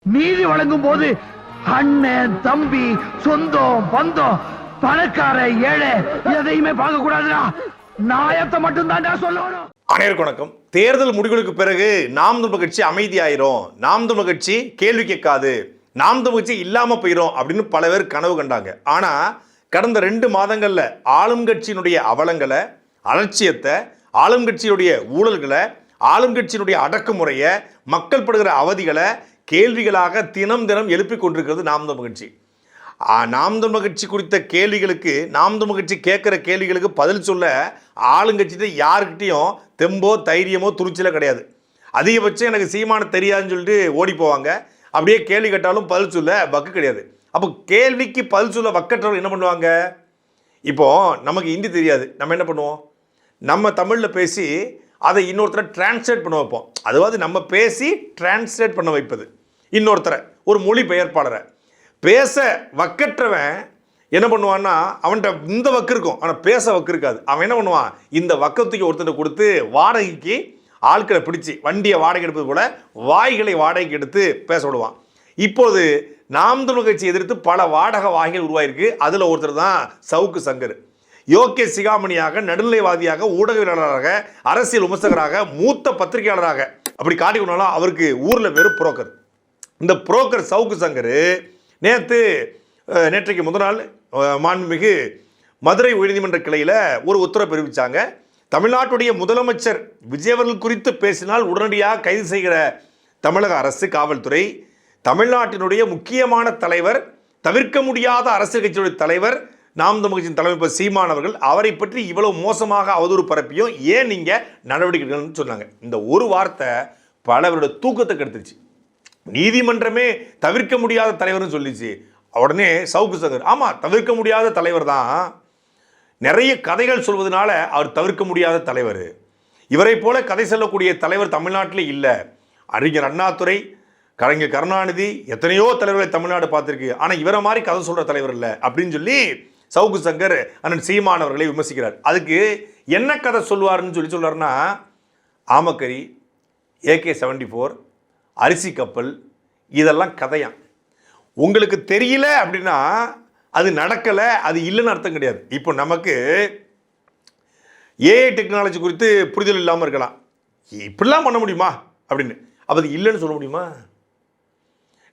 நீதி வழங்கும் போது அண்ணன் தம்பி சொந்தம் பந்தம் பணக்கார ஏழை எதையுமே பார்க்க கூடாதுடா. நாயத்தை மட்டும் தான் சொல்லணும். அனைவருக்கும் வணக்கம். தேர்தல் முடிவுகளுக்கு பிறகு நாம் தமிழர் கட்சி அமைதியாயிரும், நாம் தமிழர் கட்சி கேள்வி கேட்காது, நாம் தமிழர் கட்சி இல்லாம போயிரும் அப்படின்னு பல பேர் கனவு கண்டாங்க. ஆனா கடந்த 2 மாதங்கள்ல ஆளும் கட்சியினுடைய அவலங்களை, அலட்சியத்தை, ஆளும் கட்சியுடைய ஊழல்களை, ஆளும் கட்சியினுடைய அடக்குமுறையை, மக்கள் படுகிற அவதிகளை கேள்விகளாக தினம் எழுப்பிக் கொண்டிருக்கிறது நாம் தமிழர் கட்சி. நாம் தமிழர் கட்சி குறித்த கேள்விகளுக்கு, நாம் தமிழர் கட்சி கேட்குற கேள்விகளுக்கு பதில் சொல்ல ஆளுங்கட்சிட்டு யாருக்கிட்டையும் தெம்போ தைரியமோ துணிச்சலோ கிடையாது. அதிகபட்சம் எனக்கு சீமான தெரியாதுன்னு சொல்லிட்டு ஓடி போவாங்க. அப்படியே கேள்வி கேட்டாலும் பதில் சொல்ல வக்கு கிடையாது. அப்போ கேள்விக்கு பதில் சொல்ல வக்கற்றவர் என்ன பண்ணுவாங்க? இப்போ நமக்கு ஹிந்தி தெரியாது, நம்ம என்ன பண்ணுவோம்? நம்ம தமிழில் பேசி அதை இன்னொருத்தரை டிரான்ஸ்லேட் பண்ண வைப்போம். அதாவது நம்ம பேசி டிரான்ஸ்லேட் பண்ண வைப்பது இன்னொருத்தரை, ஒரு மொழி பெயர்ப்பாளரை. பேச வக்கற்றவன் என்ன பண்ணுவான்னா, அவன்கிட்ட இந்த வக்கு இருக்கும், ஆனால் பேச வக்கு இருக்காது. அவன் என்ன பண்ணுவான்? இந்த வக்கத்துக்கு ஒருத்தரை கொடுத்து வாடகைக்கு ஆட்களை பிடிச்சி, வண்டியை வாடகை எடுப்பது போல வாய்களை வாடகைக்கு எடுத்து பேச விடுவான். இப்போது நாம் தமிழர் கட்சி எதிர்த்து பல வாடகை வாய்கள் உருவாயிருக்கு. அதில் ஒருத்தர் தான் சவுக்கு சங்கர். யோகே சிகாமணியாக, நடுநிலைவாதியாக, ஊடகவியலாளராக, அரசியல் விமர்சகராக, மூத்த பத்திரிகையாளராக அப்படி காட்டிக்கொண்டாலும் அவருக்கு ஊரில் வெறும் புரோக்கர். இந்த புரோக்கர் சவுக்கு சங்கர் நேற்றைக்கு முதல் நாள் மாண்புமிகு மதுரை உயர்நீதிமன்ற கிளையில் ஒரு உத்தரவு பிறப்பிச்சாங்க. தமிழ்நாட்டுடைய முதலமைச்சர் விஜய் அவர்கள் குறித்து பேசினால் உடனடியாக கைது செய்கிற தமிழக அரசு, காவல்துறை, தமிழ்நாட்டினுடைய முக்கியமான தலைவர், தவிர்க்க முடியாத அரசியல் கட்சியுடைய தலைவர், நாம் தமிழர் கட்சியின் தலைவர் சீமான் அவர்கள், அவரை பற்றி இவ்வளவு மோசமாக அவதூறு பரப்பியும் ஏன் நீங்கள் நடவடிக்கை எடுக்கணும்னு சொன்னாங்க. இந்த ஒரு வார்த்தை பலவருடைய தூக்கத்தை கெடுத்துச்சு. நீதிமன்றமே தவிர்க்க முடியாத தலைவர்னு சொல்லிச்சு. உடனே சவுக்கு சங்கர், ஆமாம் தவிர்க்க முடியாத தலைவர் தான், நிறைய கதைகள் சொல்வதனால அவர் தவிர்க்க முடியாத தலைவர், இவரை போல கதை சொல்லக்கூடிய தலைவர் தமிழ்நாட்டில் இல்லை. அறிஞர் அண்ணாதுரை, கலைஞர் கருணாநிதி, எத்தனையோ தலைவர்களை தமிழ்நாடு பார்த்துருக்கு, ஆனால் இவரை மாதிரி கதை சொல்கிற தலைவர் இல்லை அப்படின்னு சொல்லி சவுக்கு சங்கர் அண்ணன் சீமான் அவர்களை விமர்சிக்கிறார். அதுக்கு என்ன கதை சொல்லுவார்னு சொல்றாருன்னா, ஆமக்கரி, AK-74, அரிசி கப்பல், இதெல்லாம் கதையாம். உங்களுக்கு தெரியல அப்படின்னா அது நடக்கலை, அது இல்லைன்னு அர்த்தம் கிடையாது. இப்போ நமக்கு AI டெக்னாலஜி குறித்து புரிதல் இல்லாமல் இருக்கலாம். இப்படிலாம் பண்ண முடியுமா அப்படின்னு, அப்போ அது இல்லைன்னு சொல்ல முடியுமா?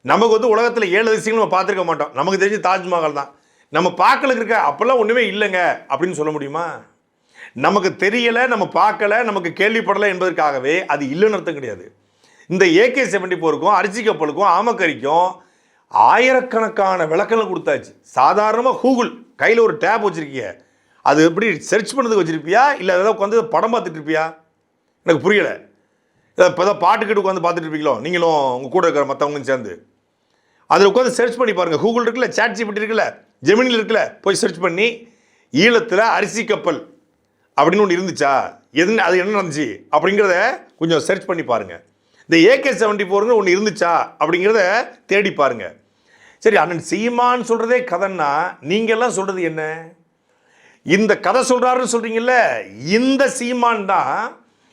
நமக்கு உலகத்தில் 7 அதிசயங்களும் நம்ம பார்த்துருக்க மாட்டோம். நமக்கு தெரிஞ்சு தாஜ்மஹால் தான். நம்ம பார்க்கல இருக்க, அப்போல்லாம் ஒன்றுமே இல்லைங்க அப்படின்னு சொல்ல முடியுமா? நமக்கு தெரியலை, நம்ம பார்க்கல, நமக்கு கேள்விப்படலை என்பதற்காகவே அது இல்லைன்னு அர்த்தம் கிடையாது. இந்த AK-74க்கும், அரிசி கப்பலுக்கும், ஆமக்கரிக்கும் ஆயிரக்கணக்கான விளக்கங்கள் கொடுத்தாச்சு. சாதாரணமாக கூகுள் கையில் ஒரு டேப் வச்சுருக்கீங்க, அது எப்படி சர்ச் பண்ணதுக்கு வச்சுருப்பியா, இல்லை ஏதாவது உட்காந்து படம் பார்த்துட்டு இருப்பியா? எனக்கு புரியலை. இப்போ தான் பாட்டுக்கிட்டு உட்காந்து பார்த்துட்டு இருப்பீங்களோ நீங்களும் உங்கள் கூட இருக்கிற மற்றவங்களும் சேர்ந்து? அதில் உட்காந்து சர்ச் பண்ணி பாருங்கள். கூகுள் இருக்குல்ல, ChatGPT இருக்குல்ல, ஜெமினியில் இருக்குல்ல, போய் சர்ச் பண்ணி ஈழத்தில் அரிசி கப்பல் அப்படின்னு ஒன்று இருந்துச்சா, அது என்ன நடந்துச்சு அப்படிங்கிறத கொஞ்சம் சர்ச் பண்ணி பாருங்கள். இந்த AK-74 ஒன்று இருந்துச்சா அப்படிங்கிறத தேடி பாருங்கள். சரி, அண்ணன் சீமான் சொல்கிறதே கதைன்னா நீங்கள்லாம் சொல்கிறது என்ன? இந்த கதை சொல்கிறாருன்னு சொல்கிறீங்கல்ல, இந்த சீமான் தான்,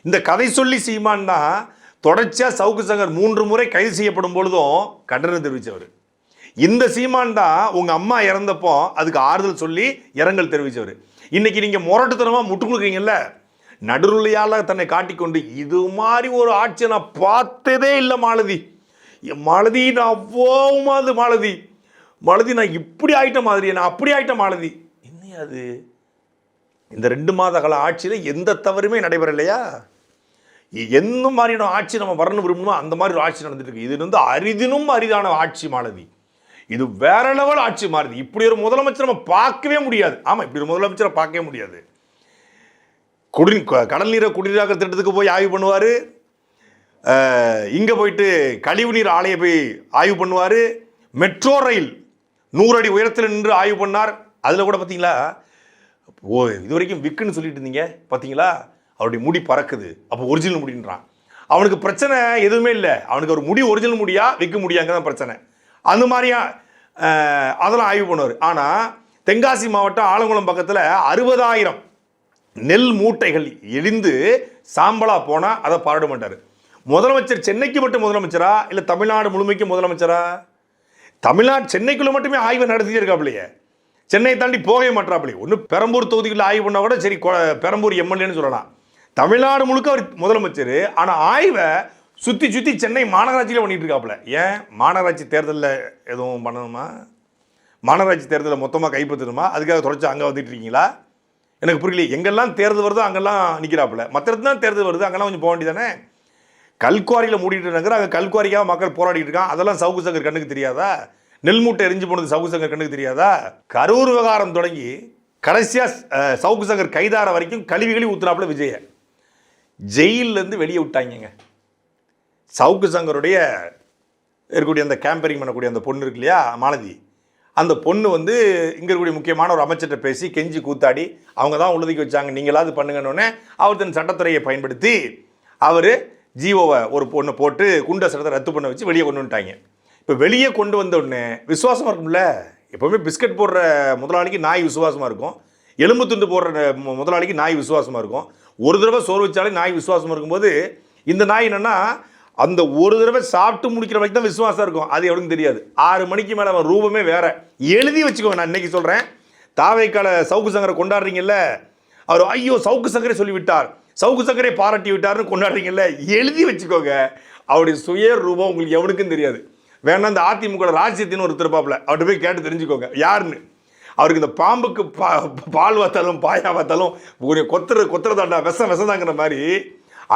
இந்த கதை சொல்லி சீமான் தான் தொடர்ச்சியாக சவுக்கு சங்கர் 3 முறை கைது செய்யப்படும் பொழுதும் கண்டனம் தெரிவித்தவர். இந்த சீமான் தான் உங்கள் அம்மா இறந்தப்போ அதுக்கு ஆறுதல் சொல்லி இரங்கல் தெரிவித்தவர். இன்றைக்கி நீங்கள் முரட்டுத்தனமாக முட்டு கொடுக்குறீங்கல்ல, நடுநிலையால் தன்னை காட்டிக்கொண்டு இது மாதிரி ஒரு ஆட்சியை நான் பார்த்ததே இல்லை மாலதி, நான் அவ்வோமாது மாலதி நான் இப்படி ஆயிட்ட மாதிரி, நான் அப்படி ஆயிட்ட மாலதி. என்ன அது? இந்த 2 மாத கால ஆட்சியில் எந்த தவறுமே நடைபெறலையா? எந்த மாதிரியான ஆட்சி நம்ம வரணும் விரும்பணுமோ அந்த மாதிரி ஒரு ஆட்சி நடந்துட்டு இருக்கு. இது அரிதினும் அரிதான ஆட்சி மாலதி, இது வேற லெவல் ஆட்சி மாறுது. இப்படி ஒரு முதலமைச்சர் நம்ம பார்க்கவே முடியாது. ஆமாம், இப்படி ஒரு முதலமைச்சரை பார்க்கவே முடியாது. கடல் நீரை குடிநீராக திட்டத்துக்கு போய் ஆய்வு பண்ணுவார், இங்கே போயிட்டு கழிவுநீர் ஆலையை போய் ஆய்வு பண்ணுவார், மெட்ரோ ரயில் 100 அடி உயரத்தில் நின்று ஆய்வு பண்ணார். அதில் கூட பார்த்தீங்களா, இது வரைக்கும் விக்குன்னு சொல்லிட்டு இருந்தீங்க பார்த்தீங்களா, அவருடைய முடி பறக்குது, அப்போ ஒரிஜினல் முடின்றான். அவனுக்கு பிரச்சனை எதுவுமே இல்லை, அவனுக்கு ஒரு முடி ஒரிஜினல் முடியா விற்க முடியாங்க தான் பிரச்சனை. அந்த மாதிரியா அதெல்லாம் ஆய்வு பண்ணுவார். ஆனால் தென்காசி மாவட்டம் ஆலங்குளம் பக்கத்தில் 60,000 நெல் மூட்டைகள் எரிந்து சாம்பலாக போனால் அதை பாராட்ட மாட்டார். முதலமைச்சர் சென்னைக்கு மட்டும் முதலமைச்சரா இல்லை தமிழ்நாடு முழுமைக்கு முதலமைச்சரா? தமிழ்நாடு சென்னைக்குள்ள மட்டுமே ஆய்வு நடத்தியே இருக்காப்லையே, சென்னையை தாண்டி போகவே மாட்டாப்லையே. ஒன்று பெரம்பூர் தொகுதிகளில் ஆய்வு பண்ணால் கூட சரி, பெரம்பூர் எம்எல்ஏன்னு சொல்லலாம். தமிழ்நாடு முழுக்க அவர் முதலமைச்சர், ஆனால் ஆய்வை சுற்றி சுற்றி சென்னை மாநகராட்சியில் பண்ணிட்டு இருக்காப்புல. ஏன் மாநகராட்சி தேர்தலில் எதுவும் பண்ணணுமா? மாநகராட்சி தேர்தலில் மொத்தமாக கைப்பற்றணுமா? அதுக்காக தொடர்ச்சி அங்கே வந்துட்டு இருக்கீங்களா? எனக்கு புரியல. எங்கெல்லாம் தேர்தல் வருதோ அங்கெல்லாம் நிற்கிறாப்புல. மற்ற இடத்துல தான் தேர்தல் வருது, அங்கெல்லாம் கொஞ்சம் போக வேண்டியதானே? கல்குவாரியில் மூடிட்டு இருக்காங்க, அங்கே கல்குவாரிக்காக மக்கள் போராடிட்டு இருக்கான். அதெல்லாம் சவுக்கு சங்கர் கண்ணுக்கு தெரியாதா? நெல் மூட்டை எரிஞ்சு போனது சவுக்கு சங்கர் கண்ணுக்கு தெரியாதா? கரூர் விவகாரம் தொடங்கி கடைசியாக சவுக்கு சங்கர் கைதார வரைக்கும் கழிவுகளி ஊத்துனாப்புல விஜய ஜெயிலிருந்து வெளியே விட்டாங்க. சவுக்கு சங்கருடைய இருக்கக்கூடிய அந்த கேம்பரிங் பண்ணக்கூடிய அந்த பொண்ணு இருக்கு இல்லையா, மாலதி, அந்த பொண்ணு வந்து இங்கே இருக்கக்கூடிய முக்கியமான ஒரு அமைச்சர்கிட்ட பேசி கெஞ்சி கூத்தாடி அவங்க தான் உள்ளதுக்கு வச்சாங்க, நீங்களாவது பண்ணுங்கன்னொன்னே அவர் தன் சட்டத்துறையை பயன்படுத்தி அவர் ஜிஓவை ஒரு பொண்ணை போட்டு குண்ட சட்டத்தை ரத்து பண்ண வச்சு வெளியே கொண்டு வந்துட்டாங்க. இப்போ வெளியே கொண்டு வந்த உடனே விசுவாசமாக இருக்கும்ல. எப்போவுமே பிஸ்கட் போடுற முதலாளிக்கு நாய் விசுவாசமாக இருக்கும், எலும்பு துண்டு போடுற முதலாளிக்கு நாய் விசுவாசமாக இருக்கும். ஒரு தடவை சோறு வச்சாலே நாய் விசுவாசமாக இருக்கும்போது இந்த நாய் என்னென்னா அந்த ஒரு தடவை சாப்பிட்டு முடிக்கிற வரைக்கும் தான் விசுவாசம் இருக்கும். அது எவனுக்கும் தெரியாது. 6 மணிக்கு மேலே அவன் ரூபமே வேற. எழுதி வச்சுக்கோங்க. நான் இன்னைக்கு சொல்கிறேன், தாவைக்கால சவுக்கு சங்கரை கொண்டாடுறீங்கல்ல, அவர் ஐயோ சவுக்கு சங்கரை சொல்லி விட்டார், சவுக்கு சங்கரை பாராட்டி விட்டார்னு கொண்டாடுறீங்கல்ல, எழுதி வச்சுக்கோங்க. அவருடைய சுய ரூபம் உங்களுக்கு எவனுக்கும் தெரியாது. வேணா இந்த அதிமுக ராஜ்யத்தின்னு ஒரு திருப்பாப்பில் அவர்கிட்ட போய் கேட்டு தெரிஞ்சுக்கோங்க யாருன்னு. அவருக்கு இந்த பாம்புக்கு பால் வாத்தாலும் பாயா வாத்தாலும் கொத்துறதாண்டா விஷதாங்கிற மாதிரி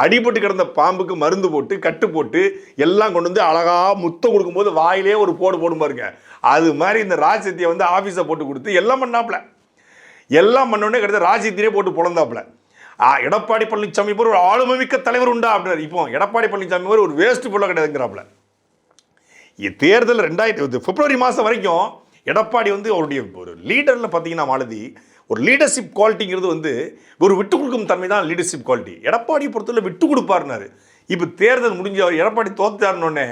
அடிபட்டு கிடந்த பாம்புக்கு மருந்து போட்டு கட்டு போட்டு எல்லாம் கொண்டு வந்து அழகா முத்தம் கொடுக்கும்போது வாயிலே ஒரு போடும் பாருங்க. அது மாதிரி இந்த ராஜ்யத்தியை வந்து ஆஃபீஸை போட்டு கொடுத்து எல்லாம் பண்ணாப்புல. எல்லாம் பண்ணோடனே கிட்ட ராஜ்யத்திலே போட்டு பொழந்தாப்புல. எடப்பாடி பழனிசாமி போய் ஒரு ஆளுமை மிக்க தலைவர் உண்டா அப்படின்னாரு. இப்போ எடப்பாடி பழனிசாமி ஒரு வேஸ்ட் பொருளாக கிடையாதுங்கிறாப்புல. தேர்தல் 2000 பிப்ரவரி மாதம் வரைக்கும் எடப்பாடி வந்து அவருடைய ஒரு லீடரில் பார்த்தீங்கன்னா மாலதி ஒரு லீடர்ஷிப் குவாலிட்டிங்கிறது வந்து ஒரு விட்டு கொடுக்கும் தன்மை தான் லீடர்ஷிப் குவாலிட்டி. எடப்பாடியை பொறுத்தவரை விட்டு கொடுப்பாருனாரு. இப்போ தேர்தல் முடிஞ்சு அவர் எடப்பாடி தோத்துட்டாருன்னொடனே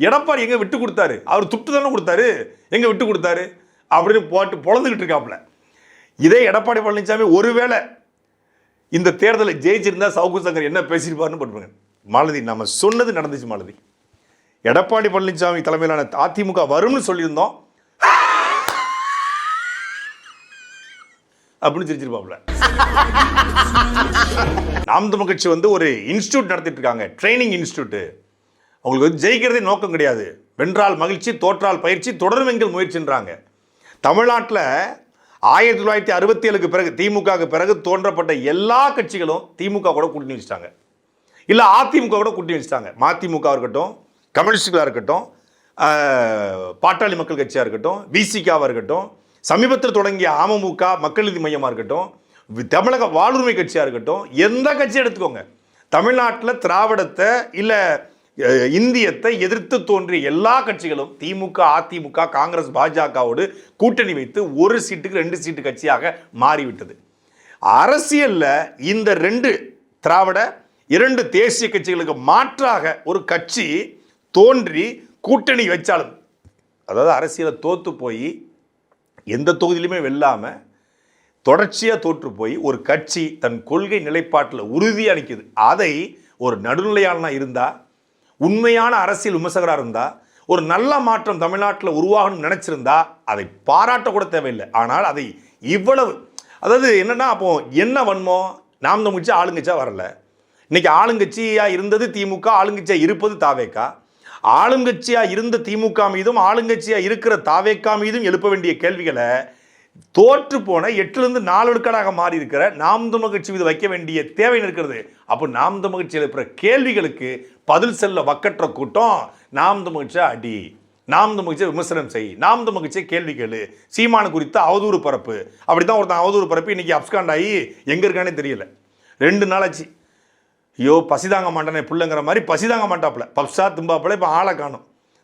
எடப்பாடி எங்கே விட்டு கொடுத்தாரு? அவர் துட்டு தானே கொடுத்தாரு, எங்கே விட்டு கொடுத்தாரு அப்படின்னு போட்டு பொழந்துக்கிட்டு இருக்காப்புல. இதே எடப்பாடி பழனிசாமி ஒருவேளை இந்த தேர்தலை ஜெயிச்சிருந்தா சவுக்கு சங்கர் என்ன பேசியிருப்பாருன்னு போட்டுருங்க. மாலதி, நம்ம சொன்னது நடந்துச்சு மாலதி. எடப்பாடி பழனிசாமி தலைமையிலான அதிமுக வரும்னு சொல்லியிருந்தோம் அப்படின்னு சிரிச்சிருப்பாப்புல. நாம் தமிழ் கட்சி வந்து ஒரு இன்ஸ்டியூட் நடத்திட்டு இருக்காங்க, ட்ரைனிங் இன்ஸ்டியூட். அவங்களுக்கு வந்து ஜெயிக்கிறதே நோக்கம் கிடையாது, வென்றால் மகிழ்ச்சி தோற்றால் பயிற்சி தொடரும் எங்கள் முயற்சின்றாங்க. தமிழ்நாட்டில் 1967 பிறகு திமுகவுக்கு பிறகு தோன்றப்பட்ட எல்லா கட்சிகளும் திமுக கூட கூட்டணி வச்சுட்டாங்க, இல்லை அதிமுக கூட கூட்டணி வச்சுட்டாங்க. மதிமுக இருக்கட்டும், கம்யூனிஸ்டுகளாக இருக்கட்டும், பாட்டாளி மக்கள் கட்சியாக இருக்கட்டும், விசிகாவாக இருக்கட்டும், சமீபத்தில் தொடங்கிய அமமுக மக்கள் நீதி மையமாக இருக்கட்டும், தமிழக வாழ்வுரிமை கட்சியாக இருக்கட்டும், எந்த கட்சி எடுத்துக்கோங்க, தமிழ்நாட்டில் திராவிடத்தை இல்லை இந்தியத்தை எதிர்த்து தோன்றிய எல்லா கட்சிகளும் திமுக, அதிமுக, காங்கிரஸ், பாஜகவோடு கூட்டணி வைத்து 1 சீட்டுக்கு 2 சீட்டு கட்சியாக மாறிவிட்டது. அரசியலில் இந்த 2 திராவிட 2 தேசிய கட்சிகளுக்கு மாற்றாக ஒரு கட்சி தோன்றி கூட்டணி வச்சாலும், அதாவது அரசியலை தோற்று போய் எந்த தொகுதியிலுமே வெல்லாமல் தொடர்ச்சியாக தோற்று போய் ஒரு கட்சி தன் கொள்கை நிலைப்பாட்டில் உறுதியாக நிற்குது. அதை ஒரு நடுநிலையாளனாக இருந்தால், உண்மையான அரசியல் விமர்சகராக இருந்தால், ஒரு நல்ல மாற்றம் தமிழ்நாட்டில் உருவாகணும்னு நினச்சிருந்தா அதை பாராட்ட கூட தேவையில்லை. ஆனால் அதை இவ்வளவு, அதாவது என்னென்னா, அப்போ என்ன வன்மோ, நாம் தமிழ்ச்சி ஆளுங்கட்சியாக வரல. இன்னைக்கு ஆளுங்கட்சியாக இருந்தது திமுக, ஆளுங்கட்சியாக இருப்பது தாவேகா. ஆளுங்கட்சியாக இருந்த திமுக மீதும் ஆளுங்கட்சியாக இருக்கிற தாவேகா மீதும் எழுப்ப வேண்டிய கேள்விகளை தோற்று போன 8லிருந்து 4 விழுக்காடாக மாறி இருக்கிற நாம் தமிழ் கட்சி மீது வைக்க வேண்டிய தேவை இருக்கிறது. அப்போ நாம் தமிழ் கட்சி எழுப்புற கேள்விகளுக்கு பதில் செல்ல வக்கற்ற கூட்டம் நாம் தமிழ் கட்சியை அடி, நாம் தமிழ் கட்சியை விமர்சனம் செய், நாம் தமிழ் கட்சியை கேள்வி கேளு, சீமானு குறித்த அவதூறு பரப்பு. அப்படி தான் ஒருத்தன் அவதூறு பரப்பி இன்னைக்கு அப்ஸ்காண்ட் ஆகி எங்கே இருக்கானே தெரியல. 2 நாள் ஆச்சு. ஐயோ பசிதாங்க மாட்டானே பிள்ளைங்கிற மாதிரி பசிதாங்க மாட்டாப்புல, பப்ஸா தும்பாப்புல இப்போ ஆளை காணும்,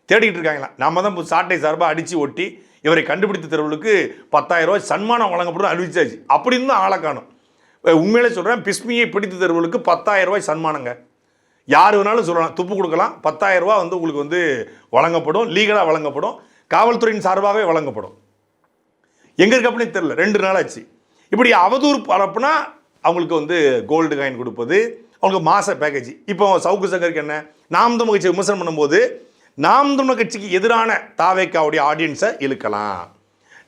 தேடிக்கிட்டு இருக்காங்களா. நம்ம தான் இப்போ சாட்டை சார்பாக அடித்து ஒட்டி இவரை கண்டுபிடித்த தெருவுக்கு 10,000 ரூபாய் சன்மானம் வழங்கப்படும் அறிவிச்சாச்சு. அப்படின்னு தான் ஆளை காணும். உண்மையிலே சொல்கிறேன், பிஸ்மியை பிடித்த தெருவுக்கு 10,000 ரூபாய் சன்மானங்க. யார் வேணாலும் சொல்லலாம், துப்பு கொடுக்கலாம். 10,000 ரூபா வந்து உங்களுக்கு வந்து வழங்கப்படும், லீகலாக வழங்கப்படும், காவல்துறையின் சார்பாகவே வழங்கப்படும். எங்கே இருக்கு அப்படின்னு தெரியல. 2 நாள் ஆச்சு. இப்படி அவதூறு பரப்புனா அவங்களுக்கு வந்து கோல்டு காயின் கொடுப்பது, அவங்களுக்கு மாச பேக்கேஜ். இப்போ சவுக்கு சங்கருக்கு என்ன, நாம் தமிழ் கட்சி விமர்சனம் பண்ணும்போது நாம் தமிழ் கட்சிக்கு எதிரான தாவேக்காவுடைய ஆடியன்ஸை இழுக்கலாம்.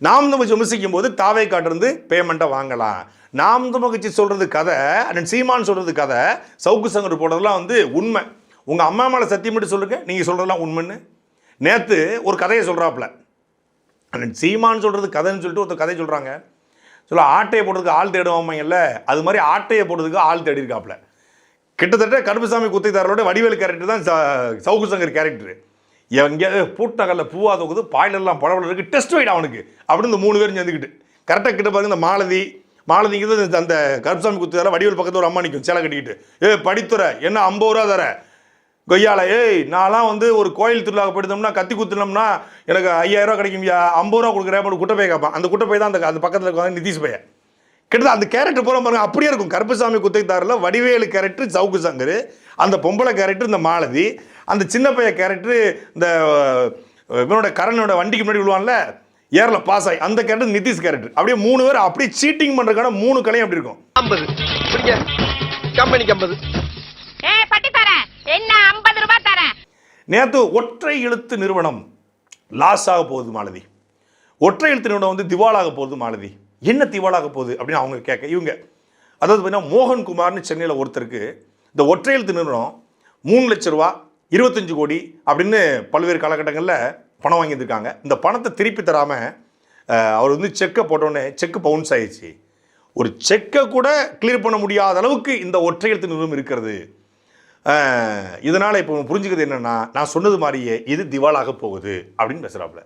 நாம் தமிழ் விமர்சிக்கும் போது தாவேக்காட்டிருந்து பேமெண்ட்டை வாங்கலாம். நாம் தமிழ் கட்சி சொல்றது கதை, அண்ணன் சீமான் சொல்றது கதை, சவுக்கு சங்கர் போடுறதுலாம் வந்து உண்மை. உங்க அம்மா மேலே சத்தியம் மட்டும் சொல்லுங்க, நீங்க சொல்றதெல்லாம் உண்மைன்னு. நேற்று ஒரு கதையை சொல்றாப்புல, அண்ணன் சீமான் சொல்றது கதைன்னு சொல்லிட்டு ஒருத்தர் கதை சொல்றாங்க. சொல்ல ஆட்டையை போடுறதுக்கு ஆள் தேடுவாங்க இல்லை, அது மாதிரி ஆட்டையை போடுறதுக்கு ஆள் தேடி இருக்காப்புல. கிட்டத்தட்ட கருப்புசாமி குத்தைத்தாரோட வடிவேலு கேரக்டர் தான் சவுக்கு சங்கர் கேரக்டர். எங்கேயாவது பூட்டகல்ல பூவா தோக்குது, பாயிலெல்லாம் பழவளம் இருக்குது, டெஸ்ட் வைட் அவனுக்கு அப்படின்னு இந்த 3 பேரும் சேர்ந்துக்கிட்டு கரெக்டாக கிட்ட பாருங்க. இந்த மாலதிங்கிறது அந்த கருப்புசாமி குத்தைத்தார வடிவேல் பக்கத்தில் ஒரு அம்மா நிற்கும் சேலை கட்டிக்கிட்டு, படித்துற என்ன 50 ரூபா தர கொய்யால, நான்லாம் வந்து ஒரு கோயில் திருவிழாவுக்கு போயிட்டோம்னா கத்தி குத்துனோம்னா எனக்கு 5000 ரூபா கிடைக்கும், 50 ரூபா கொடுக்குறேன் குட்டப்பை கேட்பான். அந்த குட்டப்பை தான் அந்த பக்கத்தில் இருக்க நிதிஷ் பையன். கிட்டத்தட்ட அந்த கேரக்டர் போகிற பாருங்க அப்படியே இருக்கும். கருப்புசாமி குத்தைத்தாரில் வடிவேலு கேரக்டர் சவுக்கு சங்கர், அந்த பொம்பளை கேரக்டர் இந்த மாலதி, அந்த சின்ன பையன் கேரக்டர் இந்த இவனோட கரனோட வண்டிக்கு முன்னாடி விழுவான்ல ஏரில் பாஸ் ஆகி, அந்த கேரக்டர் நிதிஷ் கேரக்டர். அப்படியே 3 பேர் அப்படியே சீட்டிங் பண்ணுறதுக்கான 3 கலையும் அப்படி இருக்கும். 50 கம்பெனிக்கு 50 என்ன 50 ரூபாய் தரேன். நேற்று ஒற்றை எழுத்து நிறுவனம் லாஸ் ஆக போகுது மாலதி, ஒற்றை எழுத்து நிறுவனம் வந்து திவாலாக போகுது மாலதி. என்ன திவாலாக போகுது அப்படின்னு அவங்க கேட்க, இவங்க அதாவது பார்த்தீங்கன்னா மோகன்குமார்னு சென்னையில் ஒருத்தருக்கு இந்த ஒற்றை எழுத்து நிறுவனம் 3 லட்ச ரூபா 25 கோடி அப்படின்னு பல்வேறு காலகட்டங்களில் பணம் வாங்கியிருக்காங்க. இந்த பணத்தை திருப்பி தராமல் அவர் வந்து செக்கை போட்டோன்னே செக்கு பவுன்ஸ் ஆயிடுச்சு. ஒரு செக்கை கூட கிளியர் பண்ண முடியாத அளவுக்கு இந்த ஒற்றை எழுத்து நிறுவனம் இருக்கிறது. இதனால் இப்போ புரிஞ்சுக்கிறது என்னென்னா, நான் சொன்னது மாதிரியே இது திவாலாக போகுது அப்படின்னு பேசுகிறாப்புல.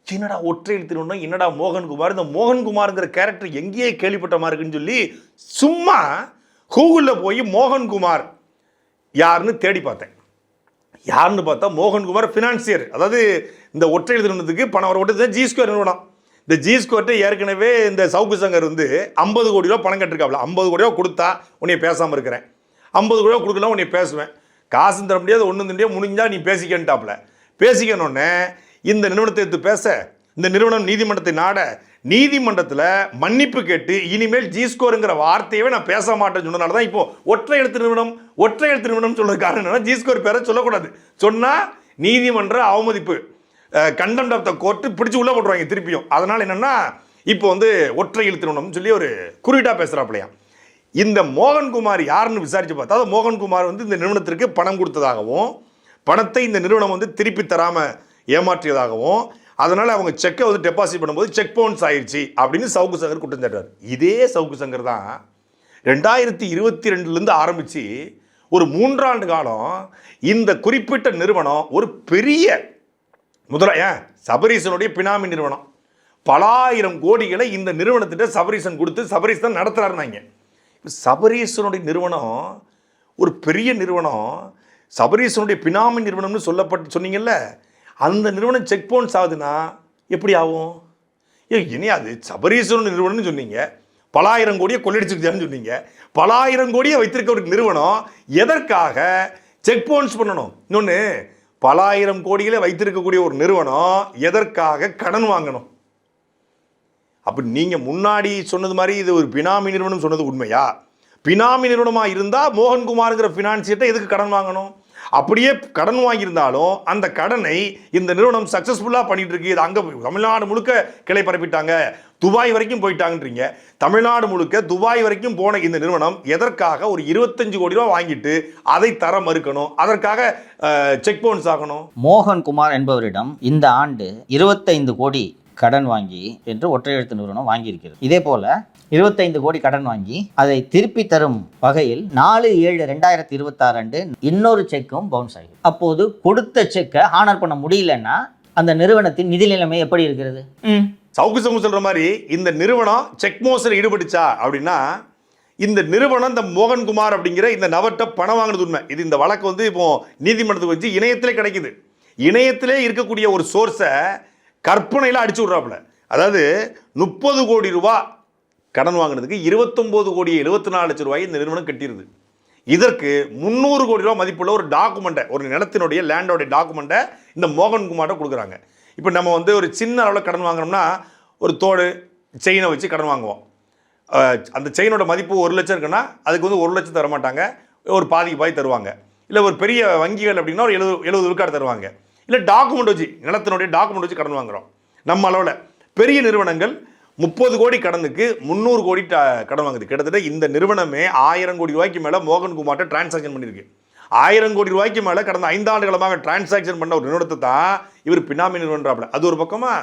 என்னடா ஒற்றை எழுத்து நிறுவனம், என்னடா மோகன்குமார், இந்த மோகன்குமார்ங்கிற கேரக்டர் எங்கேயே கேள்விப்பட்ட மாதிரி இருக்குன்னு சொல்லி சும்மா கூகுளில் போய் மோகன்குமார் யாருன்னு தேடி பார்த்தேன். யாருன்னு பார்த்தா மோகன்குமார் ஃபினான்சியர், அதாவது இந்த ஒற்றை எழுத்து நிறுவனத்துக்கு பணம் வர ஓட்டது ஜி ஸ்கொயர் நிறுவனம். இந்த ஜி ஸ்கொயர்ட்டை ஏற்கனவே இந்த சவுக்கு சங்கர் வந்து 50 கோடி ரூபா பணம் கட்டிருக்காப்ல. 50 கோடி ரூபா கொடுத்தா உன்னைய பேசாமல் இருக்கிறேன், 50 கோடி ரூபா கொடுக்கலாம் உன்னை பேசுவேன், காசும் தர முடியாது ஒன்றும் தர முடியாது, முடிஞ்சா நீ பேசிக்கன்ட்டாப்ல. பேசிக்கணுன்னே இந்த நிறுவனத்தை எடுத்து பேச, இந்த நிறுவனம் நீதிமன்றத்தை நாட, நீதிமன்றத்தில் மன்னிப்பு கேட்டு இனிமேல் ஜி ஸ்கோருங்கிற வார்த்தையவே நான் பேச மாட்டேன்னு சொன்னதுனால தான் இப்போ ஒற்றை எழுத்து நிறுவனம் சொல்றது காரணம் என்னன்னா, ஜி ஸ்கோர் பேரை சொல்லக்கூடாது, சொன்னால் நீதிமன்ற அவமதிப்பு, கண்டெம்ட் ஆஃப் த கோர்ட்டு பிடிச்சி உள்ளே போட்டுருவாங்க திருப்பியும். அதனால் என்னென்னா இப்போ வந்து ஒற்றை எழுத்து நிறுவனம்னு சொல்லி ஒரு குறியீட்டாக பேசுகிறாப்பிலையா. இந்த மோகன்குமார் யாருன்னு விசாரித்து பார்த்தா, அதாவது மோகன்குமார் வந்து இந்த நிறுவனத்திற்கு பணம் கொடுத்ததாகவும், பணத்தை இந்த நிறுவனம் வந்து திருப்பி தராமல் ஏமாற்றியதாகவும், அதனால் அவங்க செக்கை வந்து டெபாசிட் பண்ணும்போது செக் பவுன்ஸ் ஆயிடுச்சு அப்படின்னு சவுக்கு சங்கர் குற்றம் சாட்டார். இதே சவுக்கு சங்கர் தான் 2022 ஆரம்பித்து ஒரு 3 ஆண்டு காலம் இந்த குறிப்பிட்ட நிறுவனம் ஒரு பெரிய சபரீசனுடைய பினாமி நிறுவனம், பல ஆயிரம் கோடிகளை இந்த நிறுவனத்திட்ட சபரீசன் கொடுத்து சபரீசன் நடத்துகிறாருனாங்க. சபரீசனுடைய நிறுவனம் ஒரு பெரிய நிறுவனம், சபரீசனுடைய பினாமி நிறுவனம்னு சொன்னீங்கல்ல, அந்த நிறுவனம் செக் பவுன்ஸ் ஆகுதுன்னா எப்படி ஆகும்? இனி அது சபரீசனுடைய நிறுவனம்னு சொன்னீங்க, பல ஆயிரம் கோடியை கொள்ளடிச்சிருக்கான்னு சொன்னீங்க, பல ஆயிரம் கோடியை வைத்திருக்க ஒரு நிறுவனம் எதற்காக செக் பவுன்ஸ் பண்ணணும்? இன்னொன்று, பல ஆயிரம் கோடிகளை வைத்திருக்கக்கூடிய ஒரு நிறுவனம் எதற்காக கடன் வாங்கணும்? அப்படி நீங்கள் முன்னாடி சொன்னது மாதிரி இது ஒரு பினாமி நிறுவனம் சொன்னது உண்மையா? பினாமி நிறுவனமாக இருந்தால் மோகன்குமார்ங்கிற ஃபினான்சியர்கிட்ட எதுக்கு கடன் வாங்கணும்? அப்படியே கடன் வாங்கியிருந்தாலும் அந்த கடனை இந்த நிறுவனம் சக்ஸஸ்ஃபுல்லாக பண்ணிட்டு இருக்கு. இது அங்கே தமிழ்நாடு முழுக்க கிளை பரப்பிட்டாங்க, துபாய் வரைக்கும் போயிட்டாங்கன்றீங்க. தமிழ்நாடு முழுக்க துபாய் வரைக்கும் போன இந்த நிறுவனம் எதற்காக ஒரு 25 கோடி ரூபா வாங்கிட்டு அதை தர மறுக்கணும்? அதற்காக செக் பவுன்ஸ் ஆகணும். மோகன்குமார் என்பவரிடம் இந்த ஆண்டு 25 கோடி கடன் வாங்கி என்று ஒற்றை எழுத்து நிறுவனம் வாங்கியிருக்கிறது. இதே போல 25 கோடி கடன் வாங்கி அதை திருப்பி தரும் வகையில் 4/7/2026 அன்று இன்னொரு செக்கும் பவுன்ஸ் ஆகி, அப்போது கொடுத்த செக்கை ஹானர் பண்ண முடியலன்னா அந்த நிறுவனத்தின் நிதி நிலைமை எப்படி இருக்கிறது? சவுக்கு சங்கு சொல்ற மாதிரி இந்த நிறுவனம் செக் மோசடியில் ஈடுபட்டுச்சா அப்படின்னா, இந்த நிறுவனம் இந்த மோகன்குமார் அப்படிங்கிற இந்த நபர்கிட்ட பணம் வாங்கினது உண்மை. இது இந்த வழக்கு வந்து இப்போ நீதிமன்றத்துக்கு வச்சு இணையத்திலே கிடைக்குது. இணையத்திலே இருக்கக்கூடிய ஒரு சோர்ஸை கற்பனையில் அடிச்சு விட்றாப்புல. அதாவது 30 கோடி ரூபா கடன் வாங்கினதுக்கு 29 கோடி 74 லட்சம் ரூபாய் இந்த நிறுவனம் கட்டிடுது. இதற்கு 300 கோடி ரூபா மதிப்புள்ள ஒரு டாக்குமெண்ட்டை, ஒரு நிலத்தினுடைய லேண்டோடைய டாக்குமெண்ட்டை இந்த மோகன்குமார்ட்ட கொடுக்குறாங்க. இப்போ நம்ம வந்து ஒரு சின்ன அளவில் கடன் வாங்குறோம்னா ஒரு தோடு செயினை வச்சு கடன் வாங்குவோம். அந்த செயினோட மதிப்பு 1 லட்சம் இருக்குன்னா அதுக்கு வந்து 1 லட்சம் தர மாட்டாங்க, ஒரு பாதிக்கு பாதி தருவாங்க. இல்லை ஒரு பெரிய வங்கிகள் அப்படின்னா ஒரு 70 விழுக்காடு தருவாங்க. இல்லை டாக்குமெண்ட் வச்சு, நிலத்தினுடைய டாக்குமெண்ட் வச்சு கடன் வாங்குகிறோம். நம்ம அளவில் பெரிய நிறுவனங்கள் 30 கோடி கடனுக்கு 300 கோடி கடன் வாங்குது. கிட்டத்தட்ட இந்த நிறுவனமே 1000 கோடி ரூபாய்க்கு மேலே மோகன்குமார்ட்ட டிரான்சாக்ஷன் பண்ணியிருக்கு. 1000 கோடி ரூபாய்க்கு மேலே கடந்த 5 ஆண்டு காலமாக டிரான்சாக்ஷன் பண்ண ஒரு நிறுவனத்தை தான் இவர் பினாமி நிறுவனம்ன்றாப்ல. அது ஒரு பக்கமா.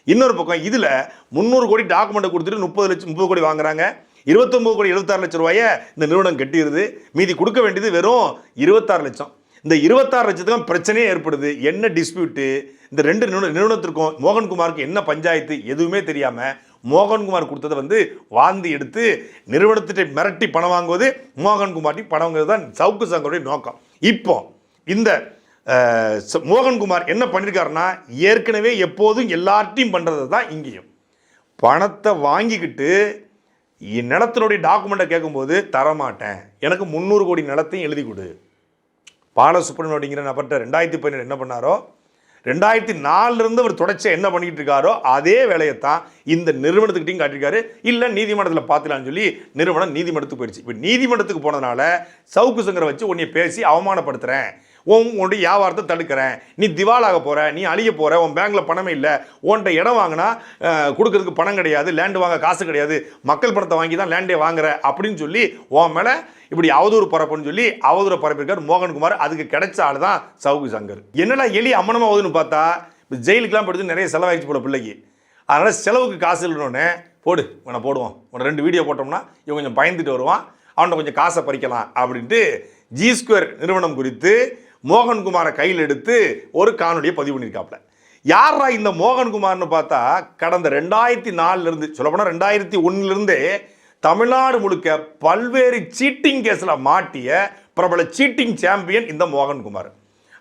இன்னொரு பக்கம் இதில் 300 கோடி டாக்குமெண்ட்டை கொடுத்துட்டு 30 கோடி வாங்குறாங்க. 29 கோடி 76 லட்சம் ரூபாயை இந்த நிறுவனம் கட்டிடுது. மீதி கொடுக்க வேண்டியது வெறும் 26 லட்சம். இந்த 26 லட்சத்துக்கும் பிரச்சனையே ஏற்படுது. என்ன டிஸ்பியூட்டு? இந்த ரெண்டு நிறுவனத்திற்கும் மோகன்குமாருக்கு என்ன பஞ்சாயத்து எதுவுமே தெரியாமல் மோகன்குமார் கொடுத்ததை வந்து வாந்தி எடுத்து நிறுவனத்திட்ட மிரட்டி பணம் வாங்குவது, மோகன்குமார்ட்டி பணம் வாங்குவது தான் சவுக்கு சங்கருடைய நோக்கம். இப்போ இந்த மோகன்குமார் என்ன பண்ணியிருக்காருன்னா, ஏற்கனவே எப்போதும் எல்லார்ட்டையும் பண்ணுறது தான் இங்கேயும். பணத்தை வாங்கிக்கிட்டு நிலத்தினுடைய டாக்குமெண்ட்டை கேட்கும்போது தரமாட்டேன், எனக்கு 300 கோடி நிலத்தையும் எழுதி கொடு. பாலசுப்ரமணியன் அப்படிங்கிற நபர்கிட்ட 2017 என்ன பண்ணாரோ, 2004 அவர் தொடர்ச்சியாக என்ன பண்ணிக்கிட்டு இருக்காரோ அதே வேலையைத்தான் இந்த நிறுவனத்துக்கிட்டையும் காட்டியிருக்காரு. இல்லை நீதிமன்றத்தில் பார்த்துலான்னு சொல்லி நிறுவனம் நீதிமன்றத்துக்கு போயிடுச்சு. இப்போ நீதிமன்றத்துக்கு போனதுனால சவுக்கு சங்கரை வச்சு உன்னை பேசி அவமானப்படுத்துகிறேன், உன்னுடைய வியாபாரத்தை தடுக்கிறேன், நீ திவாலாக போகிற, நீ அழிய போகிற, உன் பேங்கில் பணமே இல்லை, உன்கிட்ட இடம் வாங்கினா கொடுக்கறதுக்கு பணம் கிடையாது, லேண்டு வாங்க காசு கிடையாது, மக்கள் பணத்தை வாங்கி தான் லேண்டே வாங்குற அப்படின்னு சொல்லி உன் மேலே இப்படி அவதூறு பரப்புன்னு சொல்லி அவதூறு பரப்பியிருக்கார் மோகன்குமார். அதுக்கு கிடைச்ச ஆள் தான் சவுக்கு சங்கர். என்னடா எலி அம்மனமாக ஆகுதுன்னு பார்த்தா, இப்போ ஜெயிலுக்கெல்லாம் படுத்து நிறைய செலவாயிடுச்சு போல பிள்ளைக்கு. அதனால் செலவுக்கு காசு இல்லைன்னொன்னே போடு உன்னை போடுவோம், உன்னை 2 வீடியோ போட்டோம்னா இவன் கொஞ்சம் பயந்துட்டு வருவான், அவனை கொஞ்சம் காசை பறிக்கலாம் அப்படின்ட்டு G2 நிறுவனம் குறித்து மோகன்குமாரை கையில் எடுத்து ஒரு காணொலியை பதிவு பண்ணியிருக்காப்ல. யாரா இந்த மோகன்குமார்னு பார்த்தா, கடந்த 2004 சொல்லப்போனால் 2001 தமிழ்நாடு முழுக்க பல்வேறு சீட்டிங் கேஸில் மாட்டிய பிரபல சீட்டிங் சாம்பியன் இந்த மோகன்குமார்.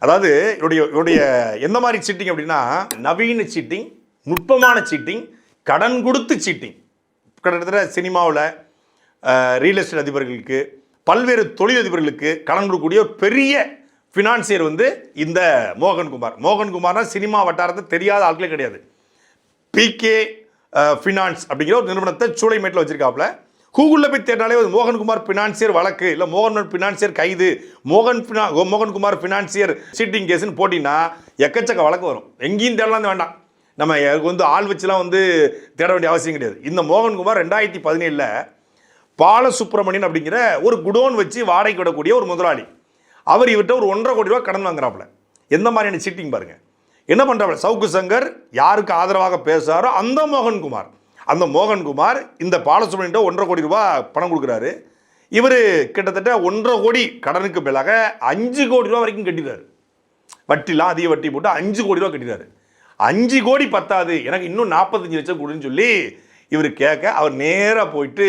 அதாவது இவருடைய எந்த மாதிரி சீட்டிங் அப்படின்னா, நவீன சீட்டிங், நுட்பமான சீட்டிங், கடன் கொடுத்து சீட்டிங். கிட்டத்தட்ட சினிமாவில் ரியல் எஸ்டேட் அதிபர்களுக்கு, பல்வேறு தொழிலதிபர்களுக்கு கடன் கொடுக்கக்கூடிய பெரிய ஃபினான்சியர் வந்து இந்த மோகன்குமார். மோகன்குமார்னா சினிமா வட்டாரத்தை தெரியாத ஆட்களே கிடையாது. பிகே ஃபினான்ஸ் அப்படிங்கிற ஒரு நிறுவனத்தை சூளைமேட்டில் வச்சிருக்காப்புல. கூகுளில் போய் தேடினாலே மோகன்குமார் ஃபினான்சியர் வழக்கு, இல்லை மோகன் ஃபினான்சியர் கைது, மோகன்குமார் ஃபினான்சியர் சீட்டிங் கேஸ்ன்னு போட்டிங்கன்னா எக்கச்சக்க வழக்கு வரும். எங்கேயும் தேடலாம் வேண்டாம், நம்ம வந்து ஆள் வச்சுலாம் வந்து தேட வேண்டிய அவசியம் கிடையாது. இந்த மோகன்குமார் 2017 பாலசுப்ரமணியன் அப்படிங்கிற ஒரு குடோன் வச்சு வாடகைக்கு விடக்கூடிய ஒரு முதலாளி. அவர் இவர்கிட்ட ஒரு 1.5 கோடி ரூபா கடன் வாங்குறாப்புல. எந்த மாதிரியான சீட்டிங் பாருங்க. என்ன பண்ணுறாப்புல, சவுக்கு சங்கர் யாருக்கு ஆதரவாக பேசுகிறாரோ அந்த மோகன்குமார் இந்த பாலசுப்ரமணியன் 1.5 கோடி ரூபா பணம் கொடுக்குறாரு. இவர் கிட்டத்தட்ட 1.5 கோடி கடனுக்கு மேலாக 5 கோடி ரூபா வரைக்கும் கட்டிடுறாரு. வட்டிலாம் அதிக வட்டி போட்டு 5 கோடி ரூபா கட்டிடுறாரு. 5 கோடி பத்தாது, எனக்கு இன்னும் 45 லட்சம் கொடுன்னு சொல்லி இவர் கேட்க, அவர் நேராக போயிட்டு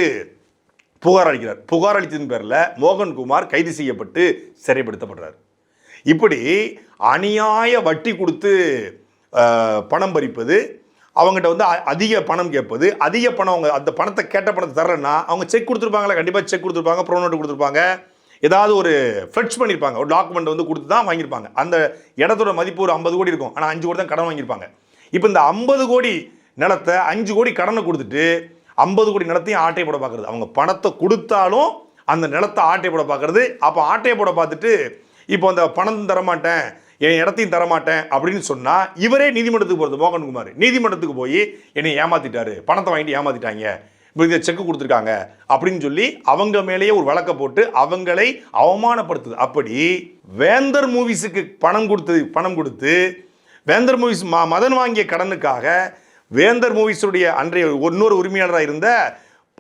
புகார் அளிக்கிறார். புகார் அளித்ததன் பேரில் மோகன்குமார் கைது செய்யப்பட்டு சிறைப்படுத்தப்படுறார். இப்படி அநியாய வட்டி கொடுத்து பணம் பறிப்பது, அவங்ககிட்ட வந்து அதிக பணம் கேட்பது, அதிக பணம் அவங்க அந்த பணத்தை கேட்ட பணத்தை தர்றேன்னா அவங்க செக் கொடுத்துருப்பாங்களா, கண்டிப்பாக செக் கொடுத்துருப்பாங்க, ப்ரோனோட்டு கொடுத்துருப்பாங்க, ஏதாவது ஒரு ஃப்ளெக்ஸ் பண்ணியிருப்பாங்க, ஒரு டாக்குமெண்ட் வந்து கொடுத்து தான் வாங்கியிருப்பாங்க. அந்த இடத்தோட மதிப்பு ஒரு 50 கோடி இருக்கும், ஆனால் 5 கோடி தான் கடன் வாங்கியிருப்பாங்க. இப்போ இந்த 50 கோடி நிலத்தை 5 கோடி கடனை கொடுத்துட்டு 50 கோடி நிலத்தையும் ஆட்டை போட பார்க்குறது. அவங்க பணத்தை கொடுத்தாலும் அந்த நிலத்தை ஆட்டை போட பார்க்குறது. அப்போ ஆட்டையை போட பார்த்துட்டு இப்போ அந்த பணம் தரமாட்டேன், என் இடத்தையும் தரமாட்டேன் அப்படின்னு சொன்னால் இவரே நீதிமன்றத்துக்கு போகிறது. மோகன்குமார் நீதிமன்றத்துக்கு போய் என்னை ஏமாற்றிட்டாரு, பணத்தை வாங்கிட்டு ஏமாற்றிட்டாங்க, இப்போ இதை செக்கு கொடுத்துருக்காங்க அப்படின்னு சொல்லி அவங்க மேலேயே ஒரு வழக்கை போட்டு அவங்களை அவமானப்படுத்துது. அப்படி வேந்தர் மூவிஸுக்கு பணம் கொடுத்து வேந்தர் மூவிஸ் மதன் வாங்கிய கடனுக்காக வேந்தர் மூவிஸுடைய அன்றைய இன்னொரு உரிமையாளராக இருந்த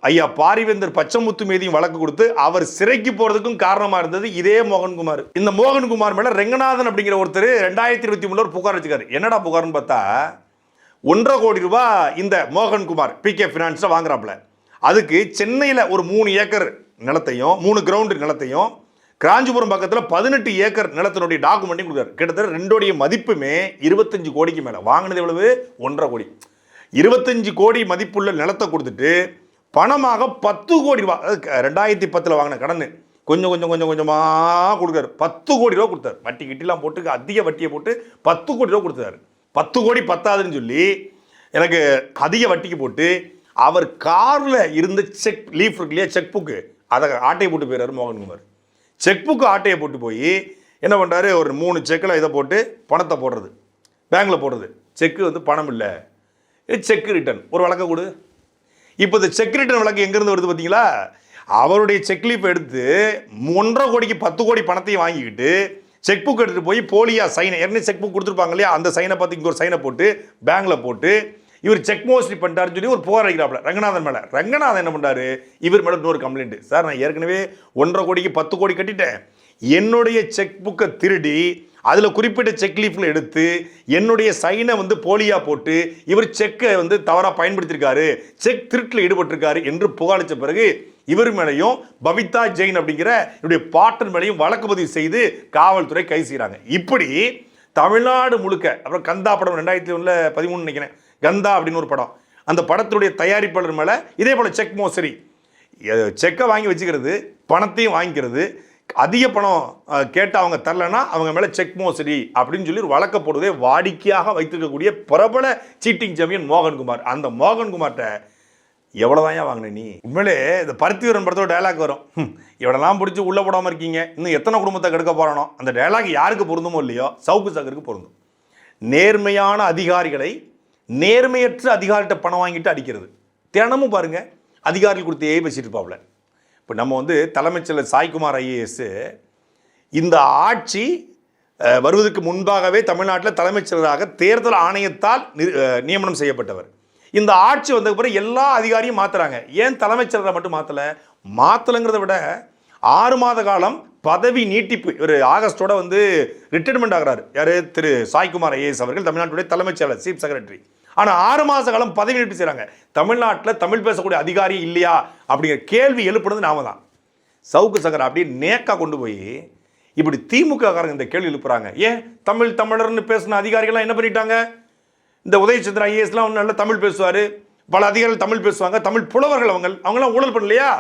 ஐயா பாரிவேந்தர் பச்சமுத்து மீதியும் வழக்கு கொடுத்து அவர் சிறைக்கு போறதுக்கும் காரணமா இருந்தது இதே மோகன்குமார். இந்த மோகன்குமார் மேல ரெங்கநாதன் அப்படிங்கிற ஒருத்தர் 2023 ஒரு புகார் வச்சுக்காரு. என்னடா புகார்னு பார்த்தா, 1.5 கோடி ரூபாய் இந்த மோகன்குமார் பிகே ஃபினான்ஸ்ல வாங்குறாப்புல. அதுக்கு சென்னையில் ஒரு 3 ஏக்கர் நிலத்தையும் 3 கிரவுண்டு நிலத்தையும் காஞ்சிபுரம் பக்கத்தில் 18 ஏக்கர் நிலத்தினுடைய டாக்குமெண்ட்டையும் கொடுக்குறாரு. கிட்டத்தட்ட ரெண்டோடைய மதிப்புமே 25 கோடிக்கு மேலே. வாங்கினது எவ்வளவு? 1.5 கோடி. 25 கோடி மதிப்புள்ள நிலத்தை கொடுத்துட்டு பணமாக 10 கோடி ரூபா, 2010 வாங்கின கடன் கொஞ்சமாக கொடுக்குறாரு. 10 கோடி ரூபா கொடுத்தாரு. வட்டி கிட்டிலாம் போட்டு அதிக வட்டியை போட்டு 10 கோடி ரூபா கொடுத்தாரு. 10 கோடி பத்தாதுன்னு சொல்லி எனக்கு அதிக வட்டிக்கு போட்டு அவர் காரில் இருந்த செக் லீஃப் இருக்கு இல்லையா, செக் புக்கு, அதை ஆட்டை போட்டு போயிடுறாரு மோகன்குமார். செக் புக்கு ஆட்டையை போட்டு போய் என்ன பண்ணுறாரு, ஒரு 3 செக்கில் இதை போட்டு பணத்தை போடுறது, பேங்கில் போடுறது. செக்கு வந்து பணம் இல்லை, செக் ரிட்டர்ன் ஒரு வழக்கை கொடு. இப்போ இந்த செக் ரிட்டர்ன் வழக்கு எங்கேருந்து வருது பார்த்தீங்களா? அவருடைய செக் லீஃப் எடுத்து 1.5 கோடிக்கு 10 கோடி பணத்தையும் வாங்கிக்கிட்டு செக் புக் எடுத்துகிட்டு போய் போலியா சைனை, ஏற்கனவே செக் புக் கொடுத்துருப்பாங்க இல்லையா, அந்த சைனை பார்த்து இங்கே ஒரு சைனை போட்டு பேங்கில் போட்டு இவர் செக் மோஸ்ட்லி பண்ணிட்டாருன்னு சொல்லி ஒரு புகார் அளிக்கிறாப்புல ரங்கநாதன் மேலே. ரங்கநாதன் என்ன பண்ணுறாரு, இவர் மேலே இன்னொரு கம்ப்ளைண்ட். சார், நான் ஏற்கனவே 1.5 கோடிக்கு 10 கோடி கட்டிட்டேன், என்னுடைய செக் புக்கை திருடி அதில் குறிப்பிட்ட செக் லீஃபில் எடுத்து என்னுடைய சைனை வந்து போலியா போட்டு இவர் செக்கை வந்து தவறாக பயன்படுத்தியிருக்காரு, செக் திருட்டில் ஈடுபட்டிருக்காரு என்று புகாரளித்த பிறகு இவர் மேலேயும் பபிதா ஜெயின் அப்படிங்கிற என்னுடைய பார்ட்னர் மேலேயும் வழக்கு பதிவு செய்து காவல்துறை கைது செய்கிறாங்க. இப்படி தமிழ்நாடு முழுக்க, அப்புறம் கந்தா படம் 2013 நினைக்கிறேன், கந்தா அப்படின்னு ஒரு படம், அந்த படத்துடைய தயாரிப்பாளர் மேலே இதே போல் செக் மோசடி, செக்கை வாங்கி வச்சுக்கிறது, பணத்தையும் வாங்கிக்கிறது, அதிக பணம் கேட்டு அவங்க தரலன்னா அவங்க மேலே செக் மோசடி அப்படின்னு சொல்லி ஒரு வழக்க போடுவதே வாடிக்கையாக வைத்திருக்கக்கூடிய பிரபல சீட்டிங் சாம்பியன் மோகன்குமார். அந்த மோகன்குமார்கிட்ட எவ்வளோதான் வாங்கின நீ? உண்மையிலே இந்த பருத்திவீரன் படத்தோட டைலாக் வரும், இவனெல்லாம் பிடிச்சி உள்ளே போடாமல் இருக்கீங்க, இன்னும் எத்தனை குடும்பத்தை கெடுக்க போகிறானோ. அந்த டைலாக் யாருக்கு பொருந்துமோ இல்லையோ, சவுக்கு சங்கருக்கு பொருந்தும். நேர்மையான அதிகாரிகளை நேர்மையற்ற அதிகாரிகிட்ட பணம் வாங்கிட்டு அடிக்கிறது. தினமும் பாருங்க, அதிகாரிகள் கொடுத்தே பேசிட்டு இருப்பாப்புல. இப்போ நம்ம வந்து தலைமைச் செயலர் சாய்குமார் ஐஏஎஸ் இந்த ஆட்சி வருவதற்கு முன்பாகவே தமிழ்நாட்டில் தலைமைச் செயலராக தேர்தல் ஆணையத்தால் நியமனம் செய்யப்பட்டவர். இந்த ஆட்சி வந்த பிறகு எல்லா அதிகாரியும் மாற்றுறாங்க. ஏன் தலைமைச் செயலரை மட்டும் மாற்றலைங்கிறத விட 6 மாத காலம் பதவி நீட்டிப்பு, ஒரு ஆகஸ்டோட வந்து ரிட்டைர்மெண்ட் ஆகிறாரு யார், திரு சாய்குமார் ஐஏஎஸ் அவர்கள், தமிழ்நாட்டுடைய தலைமைச் செயலர், சீஃப் செக்ரட்டரி. ஆனால் 6 மாத காலம் பதவி நீட்டிப்பு செய்கிறாங்க. தமிழ்நாட்டில் தமிழ் பேசக்கூடிய அதிகாரி இல்லையா அப்படிங்கிற கேள்வி எழுப்புனது நாம தான். சவுக்கு சங்கர் அப்படியே நேக்கா கொண்டு போய் இப்படி திமுக காரங்க இந்த கேள்வி எழுப்புறாங்க. ஏன் தமிழர்னு பேசின அதிகாரிகள்லாம் என்ன பண்ணிட்டாங்க? இந்த உதயச்சந்திரன் ஐஏஎஸ்லாம் நல்லா தமிழ் பேசுவார், பல அதிகாரிகள் தமிழ் பேசுவாங்க, தமிழ் புலவர்கள், அவங்களாம் ஊழல் பண்ணலையா?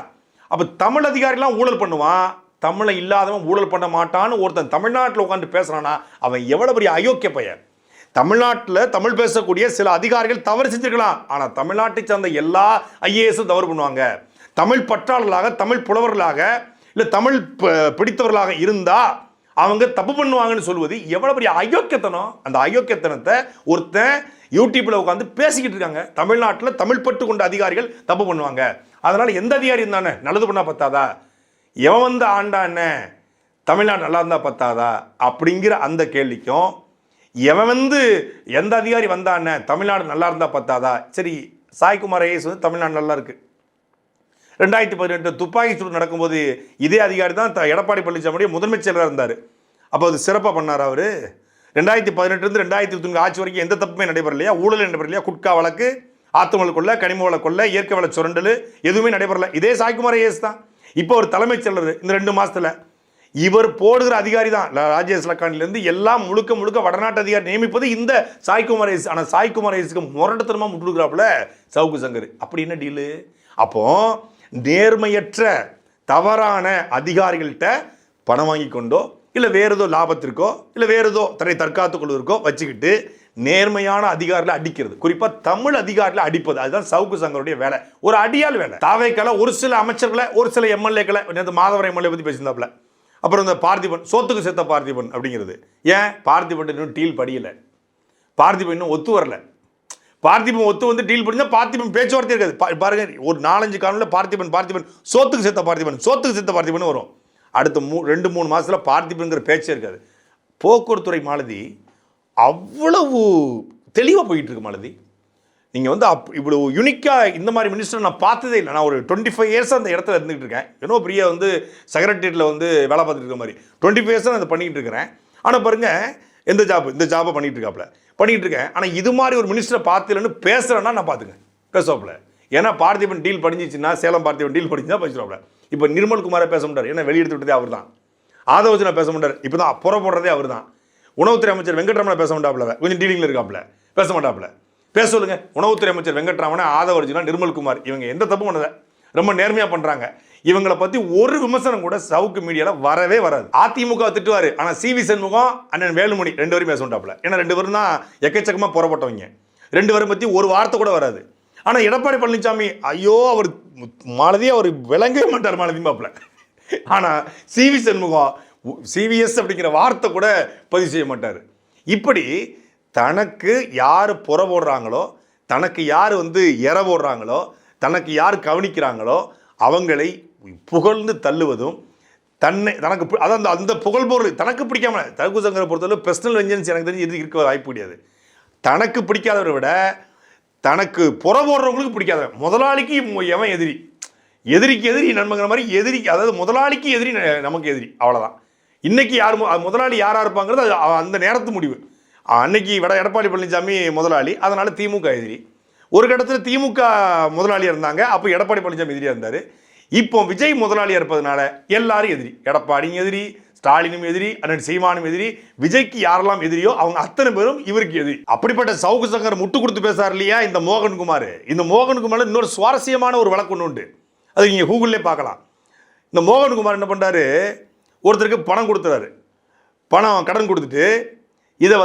அப்போ தமிழ் அதிகாரிலாம் ஊழல் பண்ணுவான், தமிழை இல்லாதவன் ஊழல் பண்ண மாட்டான்னு ஒருத்தன் தமிழ்நாட்டில் உட்காந்து பேசுறானா அவன் எவ்வளோ பெரிய அயோக்கிய பையன். தமிழ்நாட்டில் தமிழ் பேசக்கூடிய சில அதிகாரிகள் தவறு செஞ்சிருக்கலாம், ஆனால் தமிழ்நாட்டை சார்ந்த எல்லா ஐஏஎஸும் தவறு பண்ணுவாங்க. தமிழ் பற்றாளர்களாக, தமிழ் புலவர்களாக, இல்லை தமிழ் பிடித்தவர்களாக இருந்தால் அவங்க தப்பு பண்ணுவாங்கன்னு சொல்வது எவ்வளோ பெரிய அயோக்கியத்தனம். அந்த அயோக்கியத்தனத்தை ஒருத்தன் யூடியூப்பில் உட்காந்து பேசிக்கிட்டு இருக்காங்க. தமிழ்நாட்டில் தமிழ் பட்டு கொண்ட அதிகாரிகள் தப்பு பண்ணுவாங்க, அதனால் எந்த அதிகாரி இருந்தானே நல்லது பண்ணால் பத்தாதா, எவன் வந்து ஆண்டா என்ன தமிழ்நாடு நல்லா இருந்தால் பத்தாதா அப்படிங்கிற அந்த கேள்விக்கும், எவன் வந்து எந்த அதிகாரி வந்தானே தமிழ்நாடு நல்லா இருந்தால் பத்தாதா. சரி, சாய்குமார் ஐஏஎஸ் வந்து தமிழ்நாடு நல்லா இருக்குது. 2018 துப்பாக்கி சூடு நடக்கும்போது இதே அதிகாரி தான் எடப்பாடி பழனிசாமியுடைய முதன்மைச் செயலராக இருந்தார். அப்போ அது சிறப்பாக பண்ணார் அவர். 2018 2029 ஆட்சி வரைக்கும் எந்த தப்புமே நடைபெறலையா, ஊழல் நடைபெறலையா, குட்கா வழக்கு, ஆத்துமல் கொள்ள, கனிம வள கொள்ள, இயற்கை வள சுரண்டல் எதுவுமே நடைபெறல. இதே சாய்குமார் ஐஏஎஸ் தான் இப்போ ஒரு தலைமைச் செயலர். இந்த 2 மாதத்தில் இவர் போடுகிற அதிகாரி தான் ராஜேஷ் லக்கானிலேருந்து எல்லாம் முழுக்க வடநாட்டு அதிகாரி நியமிப்பது இந்த சாய்குமார் ஐஏஎஸ். ஆனால் சாய்குமார் ஐஏஎஸ்க்கு முரட்டத்தனமாக முட்டுக்கிறாப்புல சவுக்கு சங்கர். அப்படி என்ன டீலு? அப்போ நேர்மையற்ற தவறான அதிகாரிகள்கிட்ட பணம் வாங்கி கொண்டோ, இல்லை வேறு ஏதோ லாபத்திற்கோ, இல்லை வேறு ஏதோ தன்னை தற்காத்துக் கொள்வதற்கோ வச்சுக்கிட்டு நேர்மையான அதிகாரிகளை அடிக்கிறது, குறிப்பாக தமிழ் அதிகாரிகளை அடிப்பது, அதுதான் சவுக்கு சங்கருடைய வேலை. ஒரு அடியால் வேலை. தாவேக்கால ஒரு சில அமைச்சர்களை, ஒரு சில எம்எல்ஏக்களை, மாதவரம் எம்எல்ஏ பற்றி பேசியிருந்தாப்புல. அப்புறம் இந்த பார்த்திபன், சோத்துக்கு சேர்த்த பார்த்திபன் அப்படிங்கிறது. ஏன் பார்த்திபன் இன்னும் டீல் படியலை, பார்த்திபன் இன்னும் ஒத்து வரல. பார்த்திபன் ஒத்து வந்து டீல் பண்ணினா பார்த்திபன் பேச்சுவார்த்தை இருக்காது. பாருங்க, ஒரு 4-5 காலத்தில் பார்த்திபன் சோத்துக்கு சேர்த்த பார்த்திபன் வரும். அடுத்த 2-3 மாதத்தில் பார்த்திபன்கிற பேச்சே இருக்காது. போக்குவரத்துறை மாலதி அவ்வளவு தெளிவாக போயிட்டு இருக்கு. மாலதி, நீங்கள் வந்து இவ்வளோ யூனிக்காக இந்த மாதிரி மினிஸ்டர் நான் பார்த்ததே இல்லை. நான் ஒரு 25 இயர்ஸாக அந்த இடத்துல இருந்துகிட்டு இருக்கேன். ஏன்னோ பெரிய வந்து செக்ரட்டரியேட்டில் வந்து வேலை பார்த்துட்டு இருக்க மாதிரி 25 இயர்ஸாக நான் அதை பண்ணிக்கிட்டு இருக்கிறேன். ஆனால் பாருங்கள், இந்த ஜாபை பண்ணிகிட்டு இருக்கேன். ஆனால் இது மாதிரி ஒரு மினிஸ்டரை பார்த்துலன்னு பேசுகிறேன்னா நான் பார்த்துங்க பேசுவாப்புல. ஏன்னா பார்த்திபன் டீல் படிஞ்சிச்சுன்னா, சேலம் பார்த்திபன் டீல் படிச்சுன்னா பேசுவாப்புல. இப்போ நிர்மல்குமாரை பேச மாட்டார், ஏன்னா வெளியெடுத்து விட்டதே அவர் தான். ஆதவச்சனை பேச மாட்டார், இப்போ தான் புறப்படுறதே அவர் தான். உணவுத்துறை அமைச்சர் வெங்கட்ராமனை பேச மாட்டாப்புல, கொஞ்சம் டீலிங்கில் இருக்காப்புல, பேச மாட்டாப்புல. பேச சொல்லுங்க. உணவுத்துறை அமைச்சர் வெங்கட்ராமனை, ஆதவர்ஜுனா, நிர்மல்குமார் இவங்க எந்த தப்பும் பண்ணல, ரொம்ப நேர்மையாக பண்ணுறாங்க. இவங்களை பற்றி ஒரு விமர்சனம் கூட சவுக்கு மீடியாவில் வரவே வராது. அதிமுக திட்டுவார், ஆனால் சிவி சண்முகம், அண்ணன் வேலுமணி 2 பேரும் பேச மாட்டாப்புல. ஏன்னா 2 பேரும் தான் எக்கச்சக்கமாக புறப்பட்டவங்க. 2 பேரும் பற்றி ஒரு வார்த்தை கூட வராது. ஆனால் எடப்பாடி பழனிசாமி, ஐயோ அவர் மாலதி அவர் விளங்கவே மாட்டார் மாலதி பாப்பில். ஆனால் சிவி சண்முகம் சிவிஎஸ் அப்படிங்கிற வார்த்தை கூட பதிவு செய்ய மாட்டார். இப்படி தனக்கு யார் புற போடுறாங்களோ, தனக்கு யார் எற போடுறாங்களோ, தனக்கு யார் கவனிக்கிறாங்களோ அவங்களை புகழ்ந்து தள்ளுவதும், தனக்கு அதான் அந்த புகழ் பொருள் தனக்கு பிடிக்காம, தர்கு சங்கரை பொறுத்தவரை பர்சனல் வெஞ்சன்ஸ் எனக்கு தெரிஞ்சு எது இருக்க வாய்ப்பு கிடையாது. தனக்கு பிடிக்காதவரை விட தனக்கு புற போடுறவங்களுக்கு பிடிக்காதவன் முதலாளிக்கு எவன் எதிரி, எதிரிக்கு எதிரி நண்பங்கிற மாதிரி எதிரிக்கு, அதாவது முதலாளிக்கு எதிரி நமக்கு எதிரி, அவ்வளோதான். இன்னைக்கு யார் முதலாளி யாராக இருப்பாங்கிறது அது அந்த நேரத்து முடிவு. அன்னைக்கு எடப்பாடி பழனிசாமி முதலாளி, அதனால திமுக எதிரி. ஒரு கட்டத்தில் திமுக முதலாளியாக இருந்தாங்க, அப்போ எடப்பாடி பழனிசாமி எதிரியாக இருந்தார். இப்போ விஜய் முதலாளியாக இருப்பதனால எல்லாரும் எதிரி. எடப்பாடியும் எதிரி, ஸ்டாலினும் எதிரி, அண்ணன் சீமானும் எதிரி. விஜய்க்கு யாரெல்லாம் எதிரியோ அவங்க அத்தனை பேரும் இவருக்கு எதிரி. அப்படிப்பட்ட சவுக்கு சங்கர் முட்டு கொடுத்து பேசார் இல்லையா இந்த மோகன்குமார். இந்த மோகன்குமார் இன்னொரு சுவாரஸ்யமான ஒரு வழக்கு ஒன்று உண்டு, அது நீங்கள் கூகுள்லே பார்க்கலாம். இந்த மோகன்குமார் என்ன பண்ணுறாரு, ஒருத்தருக்கு பணம் கொடுத்துறாரு. பணம் கடன் கொடுத்துட்டு இதை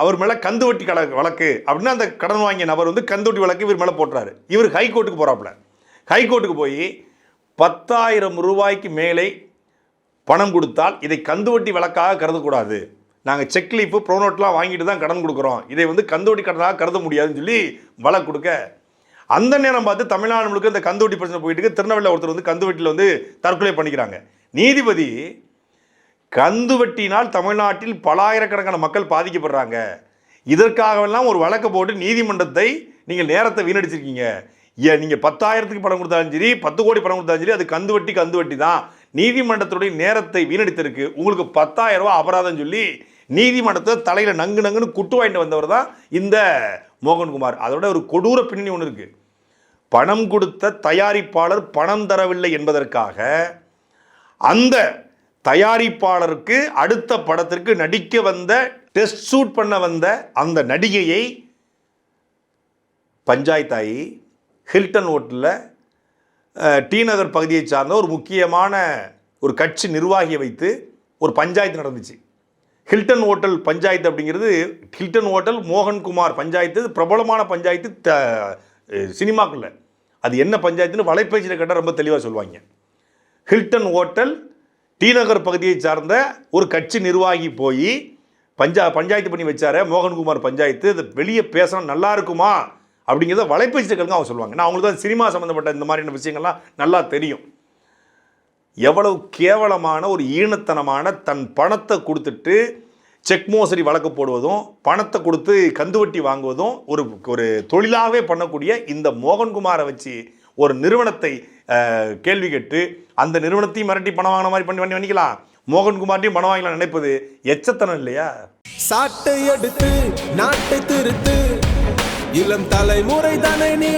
அவர் மேலே கந்து வட்டி வழக்கு அப்படின்னா அந்த கடன் வாங்கிய நபர் கந்து வழக்கு இவர் மேலே போட்டுறாரு. இவர் ஹைகோர்ட்டுக்கு போகிறாப்புல. ஹைகோர்ட்டுக்கு போய் 10,000 ரூபாய்க்கு மேலே பணம் கொடுத்தால் இதை கந்து வட்டி வழக்காக கருதக்கூடாது, நாங்கள் செக்லீஃபு ப்ரோனோட்லாம் வாங்கிட்டு தான் கடன் கொடுக்குறோம், இதை கந்து வட்டி கடனாக கருத முடியாதுன்னு சொல்லி வழக்கு கொடுக்க, அந்த நேரம் பார்த்து தமிழ்நாடு முழுக்க இந்த கந்து வட்டி பிரச்சனை போயிட்டு இருக்கு. திருநெல்வேலியில் ஒருத்தர் கந்து வட்டியில் தற்கொலை பண்ணிக்கிறாங்க. நீதிபதி கந்து வட்டினால் தமிழ்நாட்டில் பலாயிரக்கணக்கான மக்கள் பாதிக்கப்படுறாங்க, இதற்காகவெல்லாம் ஒரு வழக்கை போட்டு நீதிமன்றத்தை நீங்கள் நேரத்தை வீணடிச்சிருக்கீங்க, நீங்கள் 10,000க்கு பணம் கொடுத்தாலும் சரி 10 கோடி பணம் கொடுத்தாலும் சரி அது கந்து வட்டி தான், நீதிமன்றத்துடைய நேரத்தை வீணடித்திருக்கு, உங்களுக்கு 10,000 ரூபா அபராதம் சொல்லி நீதிமன்றத்தை தலையில் நங்குன்னு குட்டு வாங்கிட்டு வந்தவர் தான் இந்த மோகன்குமார். அதோட ஒரு கொடூர பின்னணி ஒன்று இருக்குது. பணம் கொடுத்த தயாரிப்பாளர் பணம் தரவில்லை என்பதற்காக அந்த தயாரிப்பாளருக்கு அடுத்த படத்திற்கு நடிக்க வந்த, டெஸ்ட் ஷூட் பண்ண வந்த அந்த நடிகையை பஞ்சாயத்தாயி ஹில்டன் ஹோட்டலில் டி நகர் பகுதியை சார்ந்த ஒரு முக்கியமான ஒரு கட்சி நிர்வாகியை வைத்து ஒரு பஞ்சாயத்து நடந்துச்சு. ஹில்டன் ஹோட்டல் பஞ்சாயத்து அப்படிங்கிறது, ஹில்டன் ஹோட்டல் மோகன்குமார் பஞ்சாயத்து பிரபலமான பஞ்சாயத்து சினிமாக்குள்ள. அது என்ன பஞ்சாயத்துன்னு வலைப்பேச்சில் கேட்டால் ரொம்ப தெளிவாக சொல்லுவாங்க. ஹில்டன் ஹோட்டல் டி நகர் பகுதியை சார்ந்த ஒரு கட்சி நிர்வாகி போய் பஞ்சாயத்து பண்ணி வச்சார மோகன்குமார் பஞ்சாயத்து, அது வெளியே பேசினா நல்லா இருக்குமா அப்படிங்கிறத வலைப்பேச்சில் கேளுங்க அவங்க சொல்லுவாங்க. நான் அவங்களுக்கு தான் சினிமா சம்மந்தப்பட்ட இந்த மாதிரியான விஷயங்கள்லாம் நல்லா தெரியும். எவ்வளவு கேவலமான ஒரு ஈனத்தனமான, தன் பணத்தை கொடுத்துட்டு செக் மோசடி வழக்கு போடுவதும் பணத்தை கொடுத்து கந்துவட்டி வாங்குவதும் ஒரு தொழிலாகவே பண்ணக்கூடிய இந்த மோகன்குமாரை வச்சு ஒரு நிறுவனத்தை கேள்வி கேட்டு அந்த நிறுவனத்தையும் மிரட்டி பணம் வாங்கின மாதிரி பண்ணி பண்ணிக்கலாம், மோகன்குமார்ட்டையும் பணம் வாங்கலாம் நினைப்பது எச்சத்தனம் இல்லையா? சாட்டை எடுத்து நாட்டை திருத்து, இளம் தலைமுறை தானே நீ